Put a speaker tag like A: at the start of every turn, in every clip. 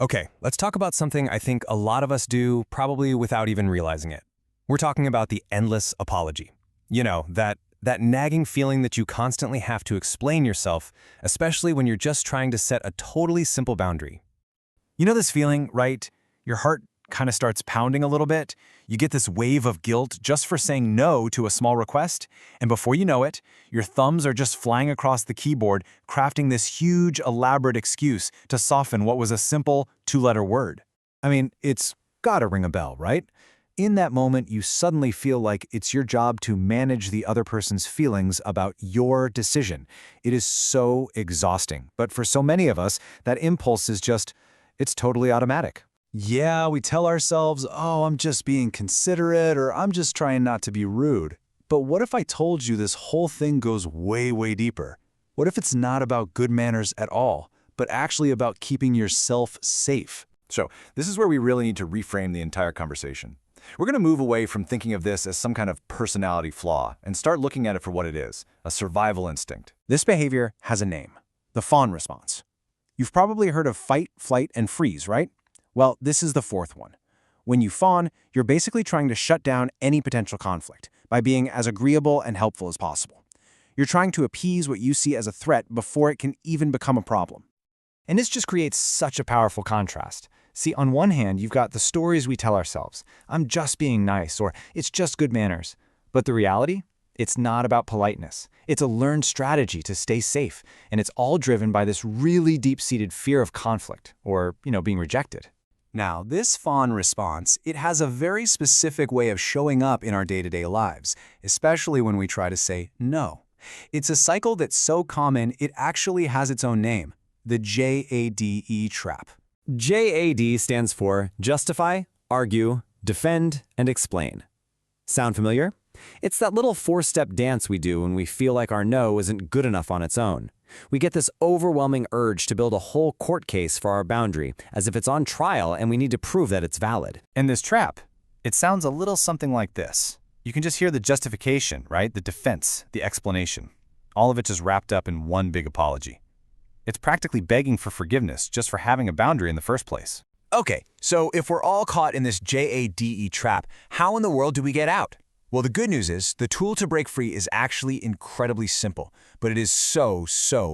A: Okay, let's talk about something I think a lot of us do, probably without even realizing it. We're talking about the endless apology. That nagging feeling that you constantly have to explain yourself, especially when you're just trying to set a totally simple boundary.
B: You know this feeling, right? Your heart kind of starts pounding a little bit. You get this wave of guilt just for saying no to a small request, and before you know it, your thumbs are just flying across the keyboard, crafting this huge, elaborate excuse to soften what was a simple two-letter word. I mean, it's gotta ring a bell, right? In that moment, you suddenly feel like it's your job to manage the other person's feelings about your decision. It is so exhausting, but for so many of us, that impulse is it's totally automatic. Yeah, we tell ourselves, oh, I'm just being considerate, or I'm just trying not to be rude. But what if I told you this whole thing goes way, way deeper? What if it's not about good manners at all, but actually about keeping yourself safe? So this is where we really need to reframe the entire conversation. We're going to move away from thinking of this as some kind of personality flaw and start looking at it for what it is, a survival instinct. This behavior has a name, the fawn response. You've probably heard of fight, flight, and freeze, right? Well, this is the fourth one. When you fawn, you're basically trying to shut down any potential conflict by being as agreeable and helpful as possible. You're trying to appease what you see as a threat before it can even become a problem. And this just creates such a powerful contrast. See, on one hand, you've got the stories we tell ourselves. I'm just being nice, or it's just good manners. But the reality? It's not about politeness. It's a learned strategy to stay safe, and it's all driven by this really deep-seated fear of conflict, or, being rejected. Now, this fawn response, it has a very specific way of showing up in our day-to-day lives, especially when we try to say no. It's a cycle that's so common, it actually has its own name, the JADE trap.
A: JAD stands for justify, argue, defend, and explain. Sound familiar? It's that little four-step dance we do when we feel like our no isn't good enough on its own. We get this overwhelming urge to build a whole court case for our boundary, as if it's on trial and we need to prove that it's valid.
B: And this trap, it sounds a little something like this. You can just hear the justification, right? The defense, the explanation. All of it just wrapped up in one big apology. It's practically begging for forgiveness just for having a boundary in the first place.
C: Okay, so if we're all caught in this JADE trap, how in the world do we get out? Well, the good news is the tool to break free is actually incredibly simple, but it is so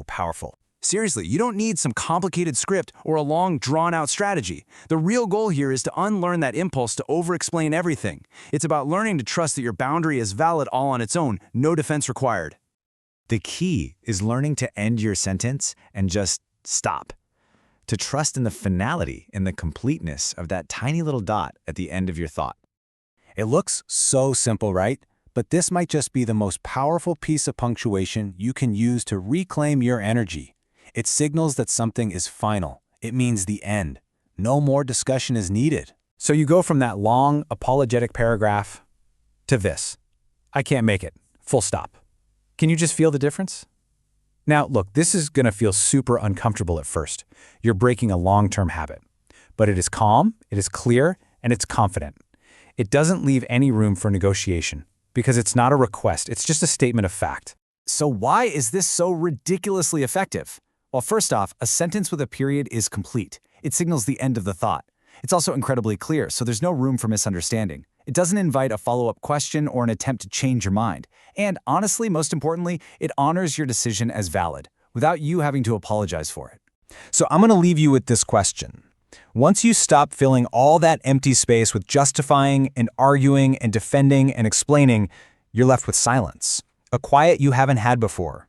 C: powerful. Seriously, you don't need some complicated script or a long, drawn-out strategy. The real goal here is to unlearn that impulse to over-explain everything. It's about learning to trust that your boundary is valid all on its own, no defense required.
B: The key is learning to end your sentence and just stop. To trust in the finality and the completeness of that tiny little dot at the end of your thought. It looks so simple, right? But this might just be the most powerful piece of punctuation you can use to reclaim your energy. It signals that something is final. It means the end. No more discussion is needed. So you go from that long, apologetic paragraph to this. I can't make it. Full stop. Can you just feel the difference? Now, look, this is going to feel super uncomfortable at first. You're breaking a long-term habit. But it is calm, it is clear, and it's confident. It doesn't leave any room for negotiation because it's not a request, it's just a statement of fact. So why is this so ridiculously effective? Well, first off, a sentence with a period is complete. It signals the end of the thought. It's also incredibly clear, so there's no room for misunderstanding. It doesn't invite a follow-up question or an attempt to change your mind. And honestly, most importantly, it honors your decision as valid, without you having to apologize for it. So I'm going to leave you with this question. Once you stop filling all that empty space with justifying and arguing and defending and explaining, you're left with silence, a quiet you haven't had before.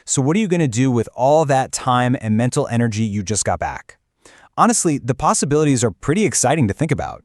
B: So what are you going to do with all that time and mental energy you just got back? Honestly, the possibilities are pretty exciting to think about.